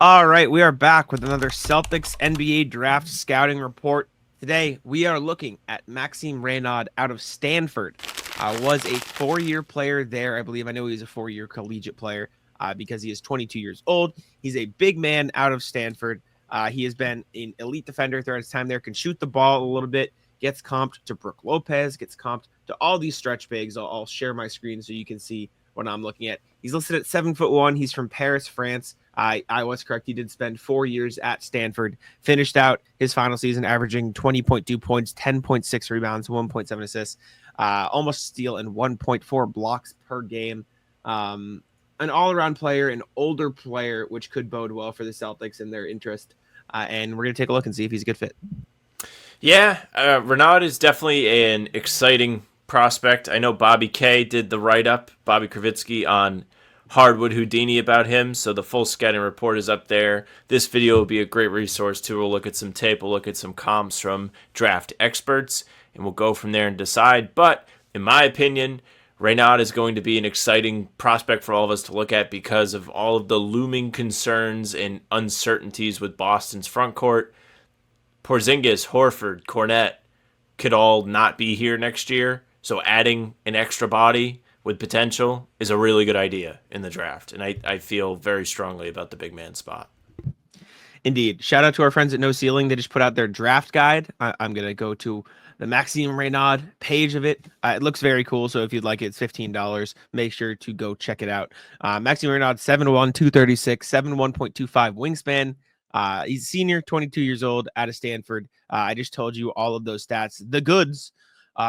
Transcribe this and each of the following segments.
All right, we are back with another Celtics NBA draft scouting report. Today, we are looking at Maxime Raynaud out of Stanford. Was a 4-year player there, I believe. I know he's a 4-year collegiate player because he is 22 years old. He's a big man out of Stanford. He has been an elite defender throughout his time there, can shoot the ball a little bit, gets comped to Brook Lopez, gets comped to all these stretch bigs. I'll share my screen so you can see what I'm looking at. He's listed at 7'1". He's from Paris, France. I was correct. He did spend 4 years at Stanford. Finished out his final season averaging 20.2 points, 10.6 rebounds, 1.7 assists, almost steal, and 1.4 blocks per game. An all-around player, an older player, which could bode well for the Celtics and their interest. And we're going to take a look and see if he's a good fit. Yeah, Raynaud is definitely an exciting prospect. I know Bobby K did the write-up, Bobby Kravitsky, on Hardwood Houdini about him, so the full scouting report is up there. This video will be a great resource too. We'll look at some tape, we'll look at some comps from draft experts, and we'll go from there and decide. But in my opinion, Raynaud is going to be an exciting prospect for all of us to look at because of all of the looming concerns and uncertainties with Boston's front court. Porzingis, Horford, Cornette could all not be here next year, so adding an extra body with potential is a really good idea in the draft, and I feel very strongly about the big man spot. Indeed. Shout out to our friends at No Ceiling. They just put out their draft guide. I'm going to go to the Maxime Raynaud page of it. It looks very cool, so if you'd like it, it's $15. Make sure to go check it out. Maxime Raynaud, 7'1", 236, 71.25 wingspan. He's a senior, 22 years old, out of Stanford. I just told you all of those stats. The goods.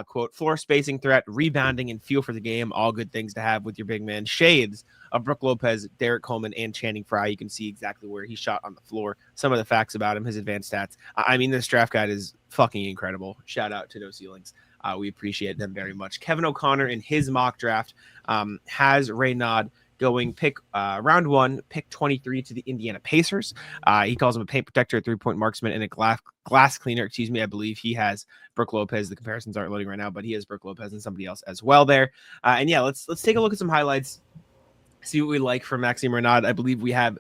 Quote, floor spacing threat, rebounding, and feel for the game. All good things to have with your big man. Shades of Brook Lopez, Derek Coleman, and Channing Frye. You can see exactly where he shot on the floor. Some of the facts about him, his advanced stats. I mean, this draft guide is fucking incredible. Shout out to No Ceilings. We appreciate them very much. Kevin O'Connor in his mock draft has Raynaud going round 1, pick 23 to the Indiana Pacers. He calls him a paint protector, a 3-point marksman, and a glass cleaner. Excuse me. I believe he has Brook Lopez. The comparisons aren't loading right now, but he has Brook Lopez and somebody else as well there. And yeah, let's take a look at some highlights. See what we like for Maxime Raynaud. I believe we have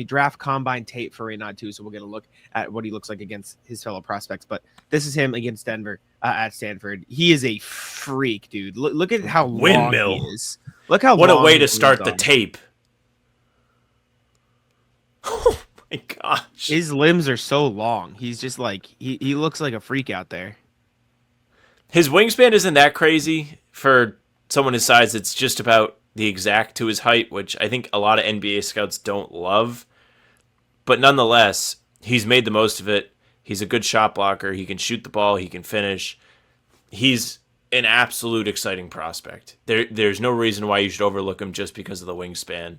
draft combine tape for Raynaud too. So we'll get a look at what he looks like against his fellow prospects. But this is him against Denver at Stanford. He is a freak, dude. Look at how Windmill. long he is. Look how what long a way to start the tape. Oh my gosh. His limbs are so long. He's just like he looks like a freak out there. His wingspan isn't that crazy for someone his size. It's just about the exact to his height, which I think a lot of NBA scouts don't love. But nonetheless, he's made the most of it. He's a good shot blocker. He can shoot the ball. He can finish. He's an absolute exciting prospect. There's no reason why you should overlook him just because of the wingspan.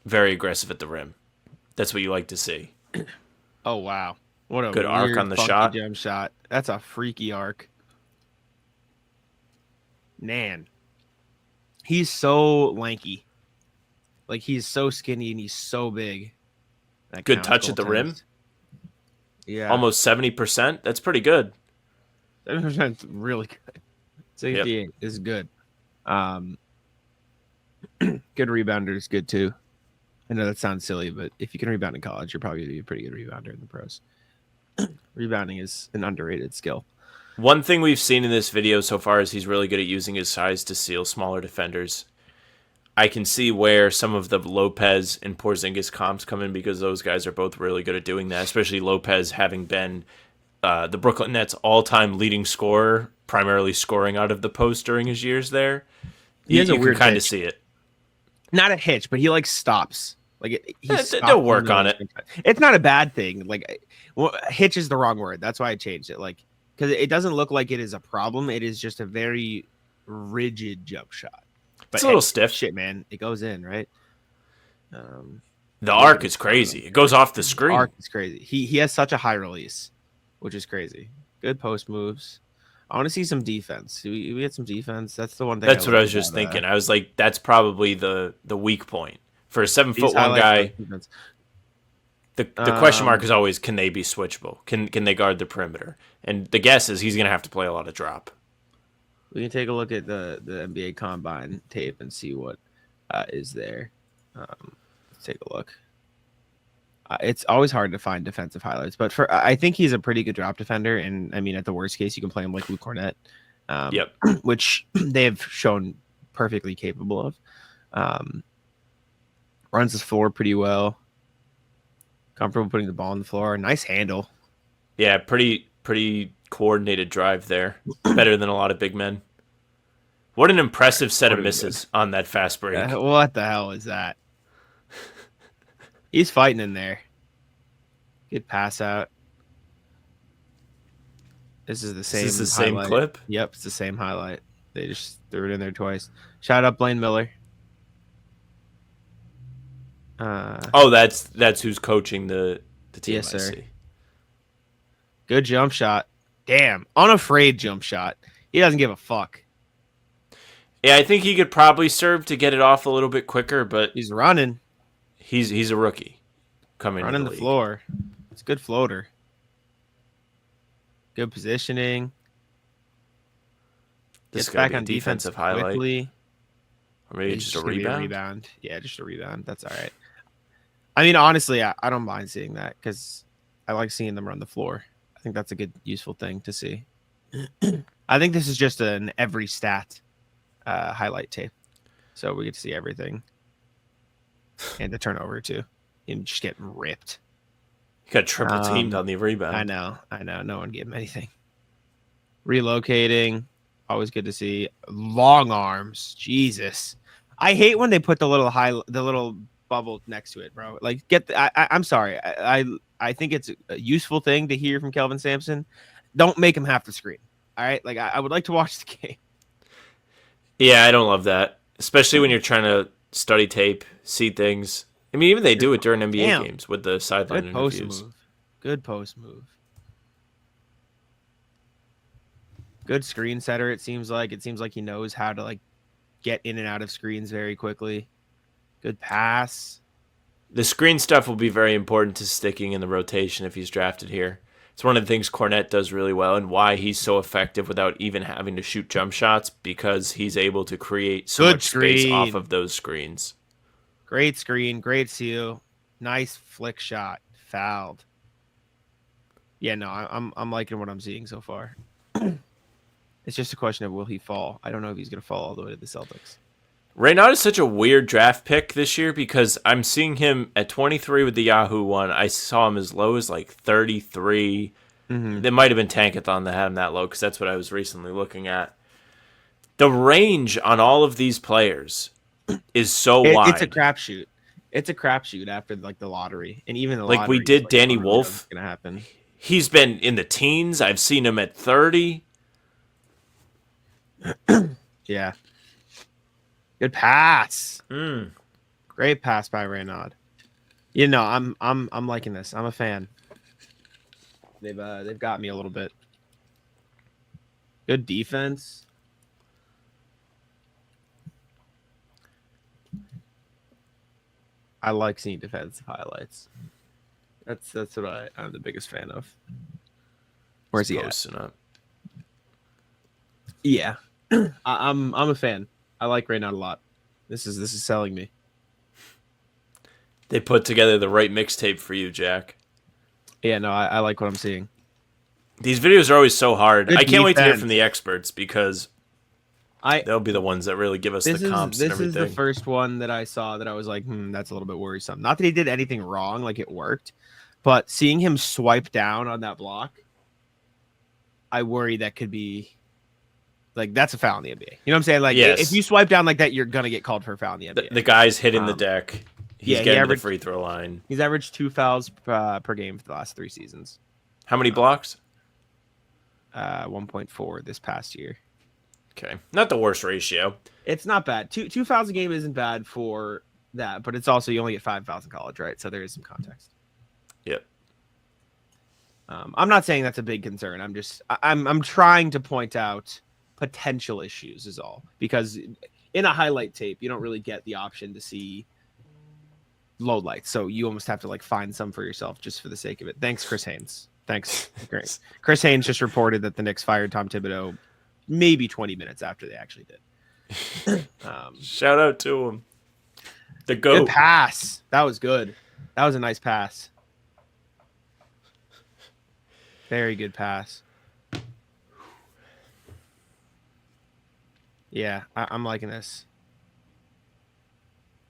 Very aggressive at the rim. That's what you like to see. Oh, wow. What a good arc on the shot. Jump shot. That's a freaky arc. Man. He's so lanky. Like, he's so skinny and he's so big. Good touch at the rim. Yeah. Almost 70%. That's pretty good. 70% is really good. 68 is good. Good rebounder is good too. I know that sounds silly, but if you can rebound in college, you're probably going to be a pretty good rebounder in the pros. Rebounding is an underrated skill. One thing we've seen in this video so far is he's really good at using his size to seal smaller defenders. I can see where some of the Lopez and Porzingis comps come in because those guys are both really good at doing that, especially Lopez having been the Brooklyn Nets all-time leading scorer, primarily scoring out of the post during his years there. He has a weird kind of see it. Not a hitch, but he like stops. Like they'll work on it. It's not a bad thing. Like hitch is the wrong word. That's why I changed it. Like because it doesn't look like it is a problem. It is just a very rigid jump shot. But it's a little stiff. Shit, man, it goes in right. The arc is crazy. It goes off the screen. The arc is crazy. He has such a high release, which is crazy. Good post moves. I want to see some defense. We get some defense. That's the one thing. That's what I was just thinking. I was like, that's probably the weak point for a 7'1" guy. The question mark is always, can they be switchable? Can they guard the perimeter? And the guess is he's going to have to play a lot of drop. We can take a look at the NBA Combine tape and see what is there. take a look. It's always hard to find defensive highlights, but I think he's a pretty good drop defender. And I mean, at the worst case, you can play him like Luke Cornett, Yep. which they have shown perfectly capable of. Runs his floor pretty well. Comfortable putting the ball on the floor. Nice handle. Yeah, pretty coordinated drive there. Better than a lot of big men. What an impressive set of misses on that fast break. What the hell is that? He's fighting in there. Good pass out. This is the same. Is this the same clip? Yep, it's the same highlight. They just threw it in there twice. Shout out Blaine Miller. That's who's coaching the team. Yes, I sir. see. Good jump shot. Damn, unafraid jump shot. He doesn't give a fuck. Yeah, I think he could probably serve to get it off a little bit quicker, but He's running. he's a rookie coming Running into the league. floor. It's a good floater. Good positioning. This Gets gotta back be a on defense defensive highlight. quickly. Or maybe It's just a gonna be rebound. Yeah, just a rebound. That's all right. I mean, honestly, I don't mind seeing that because I like seeing them run the floor. I think that's a good, useful thing to see. I think this is just an every stat highlight tape. So we get to see everything. And the turnover, too. And just get ripped. He got triple teamed on the rebound. I know. No one gave him anything. Relocating. Always good to see. Long arms. Jesus. I hate when they put the little bubble next to it, bro. Like, I'm sorry. I think it's a useful thing to hear from Kelvin Sampson. Don't make him half the screen. All right? Like, I would like to watch the game. Yeah, I don't love that. Especially when you're trying to study tape, see things. I mean, even they do it during NBA games with the sideline interviews. Good post move. Good screen setter, it seems like. It seems like he knows how to, like, get in and out of screens very quickly. Good pass. The screen stuff will be very important to sticking in the rotation if he's drafted here. It's one of the things Cornette does really well and why he's so effective without even having to shoot jump shots, because he's able to create so much space off of those screens. Great screen, great seal. Nice flick shot. Fouled. Yeah, no, I'm liking what I'm seeing so far. It's just a question of will he fall. I don't know if he's going to fall all the way to the Celtics. Raynaud is such a weird draft pick this year because I'm seeing him at 23 with the Yahoo one. I saw him as low as like 33. There might have been Tankathon that had him that low because that's what I was recently looking at. The range on all of these players is so wide. It's a crapshoot. It's a crapshoot after like the lottery, and even the like lottery we did like, Danny Wolf. Going to happen. He's been in the teens. I've seen him at 30. Yeah. Good pass. Mm. Great pass by Raynaud. You know, I'm liking this. I'm a fan. They've got me a little bit. Good defense. I like seeing defensive highlights. That's what I'm the biggest fan of. Where's he at? Up. Yeah, I'm a fan. I like Raynaud a lot. This is selling me. They put together the right mixtape for you, Jack. Yeah, no, I like what I'm seeing. These videos are always so hard. Good I can't wait to hear defense. from the experts because they'll be the ones that really give us the comps and everything. This is the first one that I saw that I was like, that's a little bit worrisome. Not that he did anything wrong, like it worked, but seeing him swipe down on that block, I worry that could be like that's a foul in the NBA. You know what I'm saying? Like if you swipe down like that, you're gonna get called for a foul in the NBA. The guy's hitting the deck. He's getting to the free throw line. He's averaged 2 fouls per game for the last 3 seasons. How many blocks? 1.4 this past year. Okay, not the worst ratio. It's not bad. Two fouls a game isn't bad for that, but it's also you only get 5 fouls in college, right? So there is some context. Yep. I'm not saying that's a big concern. I'm trying to point out potential issues is all, because in a highlight tape you don't really get the option to see low lights, so you almost have to like find some for yourself just for the sake of it. Thanks, Chris Haynes. Thanks. Great. Chris Haynes just reported that the Knicks fired Tom Thibodeau maybe 20 minutes after they actually did. Shout out to him. The Good GOAT. pass. That was good. That was a nice pass. Very good pass. Yeah, I'm liking this.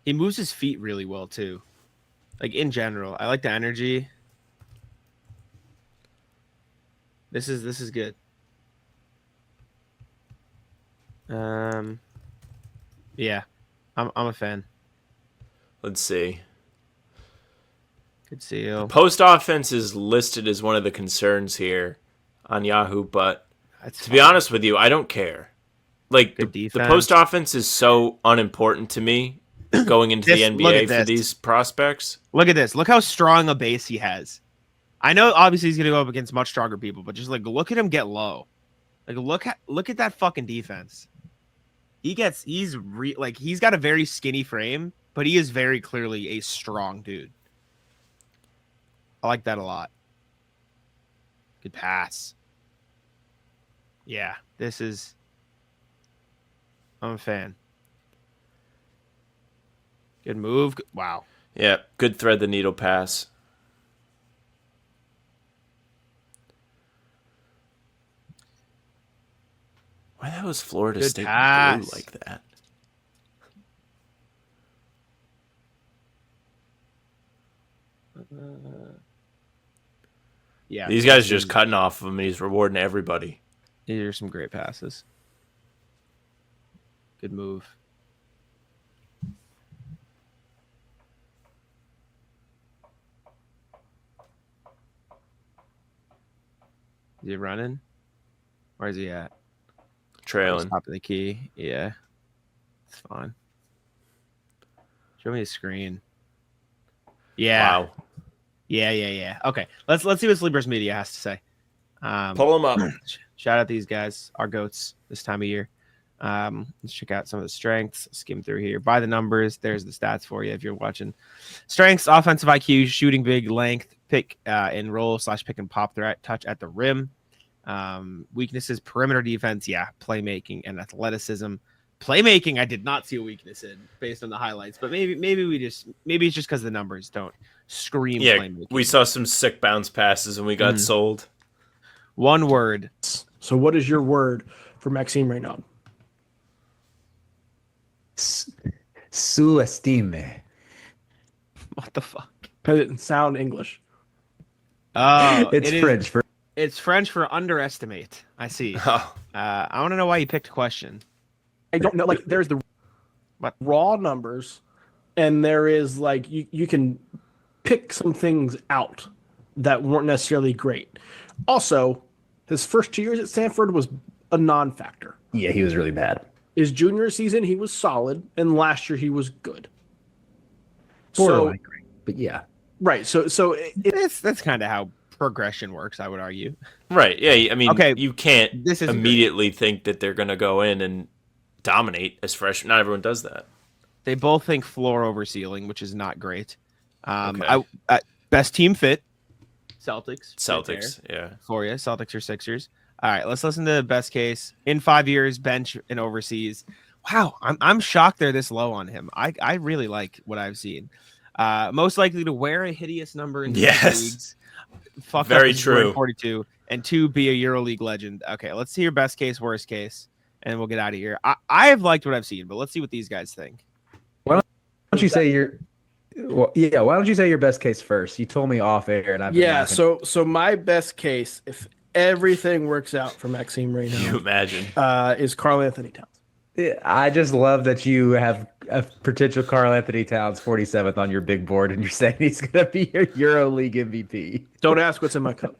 He moves his feet really well too. Like in general, I like the energy. This is good. Yeah, I'm a fan. Let's see. Good see you. Post offense is listed as one of the concerns here on Yahoo, but That's to be honest with you, I don't care. Like good the post defense. offense is so unimportant to me going into the Look NBA at for this. these prospects. Look at this. Look how strong a base he has. I know obviously he's gonna go up against much stronger people, but just like look at him get low. Like look at that fucking defense. He's got a very skinny frame, but he is very clearly a strong dude. I like that a lot. Good pass. Yeah, I'm a fan. Good move. Wow. Yeah, good thread the needle pass. Why the hell is Florida Good State pass. blue like that? Yeah. These guys are just cutting off of him and he's rewarding everybody. These are some great passes. Good move. Is he running? Where is he at? Trailing. Top of the key. Yeah. It's fine. Show me a screen. Yeah. Wow. Yeah. Okay. Let's see what Sleepers Media has to say. Pull them up. Shout out these guys, our goats this time of year. Let's check out some of the strengths. Skim through here. By the numbers, there's the stats for you if you're watching. Strengths: offensive IQ, shooting big, length, pick and roll / pick and pop threat, touch at the rim. Weaknesses: perimeter defense, playmaking and athleticism. Playmaking, I did not see a weakness in based on the highlights, but maybe it's just because the numbers don't scream playmaking. We saw some sick bounce passes and we got sold. One word. So what is your word for Maxime Raynaud? Subestime. What the fuck? Because it sound English. Oh, It's French for underestimate. I see. Oh. I want to know why you picked question. I don't know. Like, there's the raw numbers, and there is like you can pick some things out that weren't necessarily great. Also, his first 2 years at Stanford was a non-factor. Yeah, he was really bad. His junior season, he was solid, and last year he was good. Borderline great, but yeah. Right. So That's kind of how progression works, I would argue. Right. Yeah. I mean, Okay, you can't this isn't immediately think that they're going to go in and dominate as freshmen. Not everyone does that. They both think floor over ceiling, which is not great. Okay. Best team fit, Celtics. Celtics. Yeah. For you, Celtics or Sixers. All right, let's listen to the best case in 5 years, bench and overseas. Wow, I'm shocked they're this low on him. I really like what I've seen. Most likely to wear a hideous number in the leagues. Fuck Very up true. 42 and 2 be a EuroLeague legend. Okay, let's see your best case, worst case, and we'll get out of here. I have liked what I've seen, but let's see what these guys think. Why don't you say your why don't you say your best case first? You told me off air, and I've been laughing. So my best case, if everything works out for Maxime Can you Raynaud, imagine? is Karl Anthony Towns. I just love that you have a potential Karl Anthony Towns 47th on your big board, and you're saying he's going to be your EuroLeague MVP. Don't ask what's in my cup.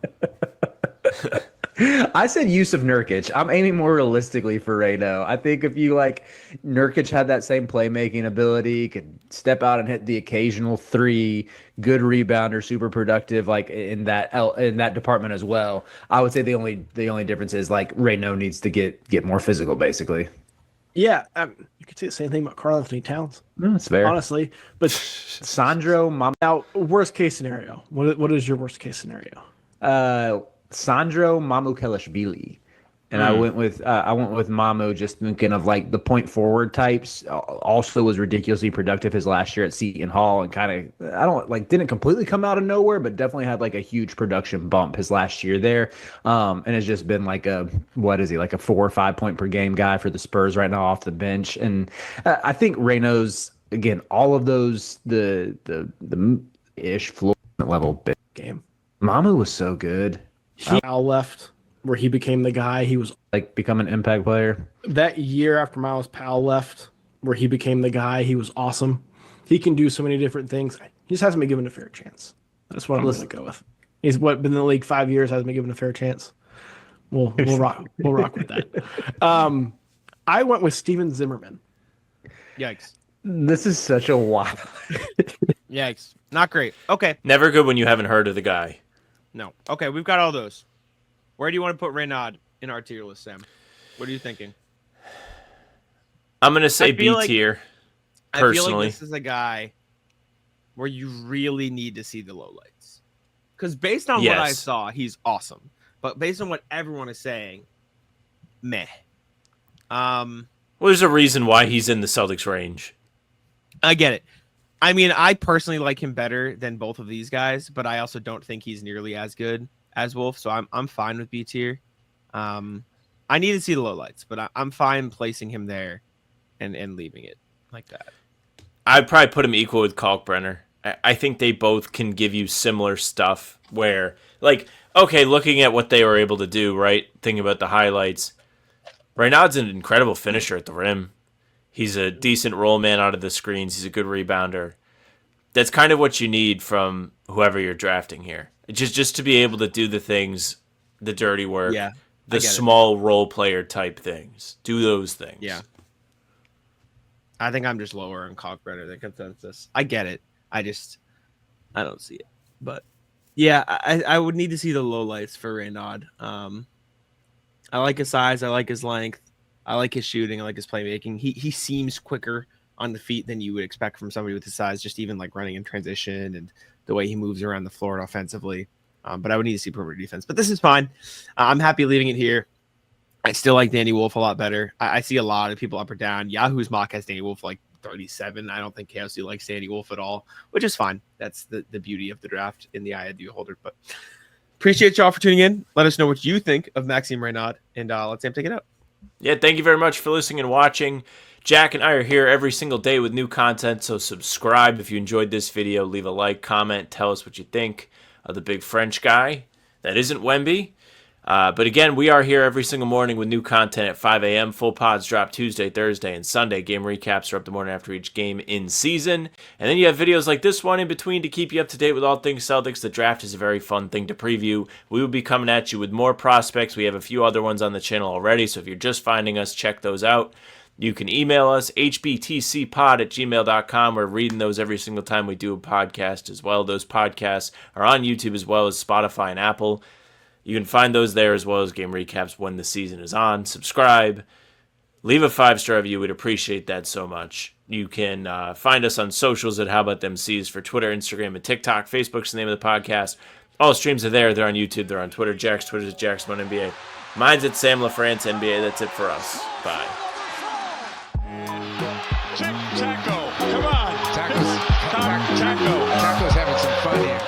I said Yusuf Nurkic. I'm aiming more realistically for Raynaud. I think if you Nurkic had that same playmaking ability, could step out and hit the occasional three, good rebounder, super productive, in that department as well. I would say the only difference is Raynaud needs to get more physical, basically. Yeah, you could say the same thing about Karl Anthony Towns. No, that's fair. Honestly, but Sandro now, worst case scenario. What is your worst case scenario? Sandro Mamukelashvili. And I went with Mamo, just thinking of like the point forward types. Also was ridiculously productive his last year at Seton Hall, and kind of didn't completely come out of nowhere, but definitely had like a huge production bump his last year there. And has just been like a 4 or 5 point per game guy for the Spurs right now off the bench. And I think Raynaud's, again, all of those the ish floor level big Game. Mamu was so good. He left where he became the guy. He was Like become an impact player. that year after Miles Powell left where he became the guy. He was awesome. He can do so many different things. He just hasn't been given a fair chance. That's what I'm going to go with. He's been in the league 5 years, hasn't been given a fair chance. We'll rock with that. I went with Steven Zimmerman. Yikes. This is such a wild. Yikes. Not great. Okay. Never good when you haven't heard of the guy. No. Okay, we've got all those. Where do you want to put Raynaud in our tier list, Sam? What are you thinking? I'm going to say I feel B like- tier, I feel personally. like this is a guy where you really need to see the lowlights. Because based on what I Yes. saw, he's awesome. But based on what everyone is saying, meh. Well, there's a reason why he's in the Celtics range. I get it. I mean, I personally like him better than both of these guys, but I also don't think he's nearly as good as Wolf, so I'm fine with B tier. I need to see the lowlights, but I'm fine placing him there and leaving it like that. I'd probably put him equal with Kalkbrenner. I think they both can give you similar stuff where, like, okay, looking at what they were able to do, right? Thinking about the highlights. Raynaud's an incredible finisher at the rim. He's a decent roll man out of the screens. He's a good rebounder. That's kind of what you need from whoever you're drafting here. Just to be able to do the things, the dirty work, Yeah, the get it. small role player type things. Do those things. Yeah. I think I'm just lower on Kalkbrenner than consensus. I get it. I don't see it. But yeah, I would need to see the lowlights for Raynaud. I like his size. I like his length. I like his shooting. I like his playmaking. He seems quicker on the feet than you would expect from somebody with his size, just even like running in transition and the way he moves around the floor offensively. But I would need to see perimeter defense. But this is fine. I'm happy leaving it here. I still like Danny Wolf a lot better. I see a lot of people up or down. Yahoo's mock has Danny Wolf like 37. I don't think KOC likes Danny Wolf at all, which is fine. That's the beauty of the draft in the eye of the beholder. But appreciate y'all for tuning in. Let us know what you think of Maxime Raynaud, and let's Sam take it out. Yeah, thank you very much for listening and watching. Jack and I are here every single day with new content, so subscribe if you enjoyed this video. Leave a like, comment, tell us what you think of the big French guy that isn't Wemby. But again, we are here every single morning with new content at 5 a.m. Full pods drop Tuesday, Thursday, and Sunday. Game recaps are up the morning after each game in season. And then you have videos like this one in between to keep you up to date with all things Celtics. The draft is a very fun thing to preview. We will be coming at you with more prospects. We have a few other ones on the channel already, so if you're just finding us, check those out. You can email us, hbtcpod@gmail.com. We're reading those every single time we do a podcast as well. Those podcasts are on YouTube as well as Spotify and Apple. You can find those there as well as game recaps when the season is on. Subscribe. Leave a 5-star review. We'd appreciate that so much. You can find us on socials at How About Them C's for Twitter, Instagram, and TikTok. Facebook's the name of the podcast. All streams are there. They're on YouTube. They're on Twitter. Jack's Twitter is Jack's1NBA. Mine's at Sam LaFrance NBA. That's it for us. Bye. Taco, come on. Taco's having some fun here.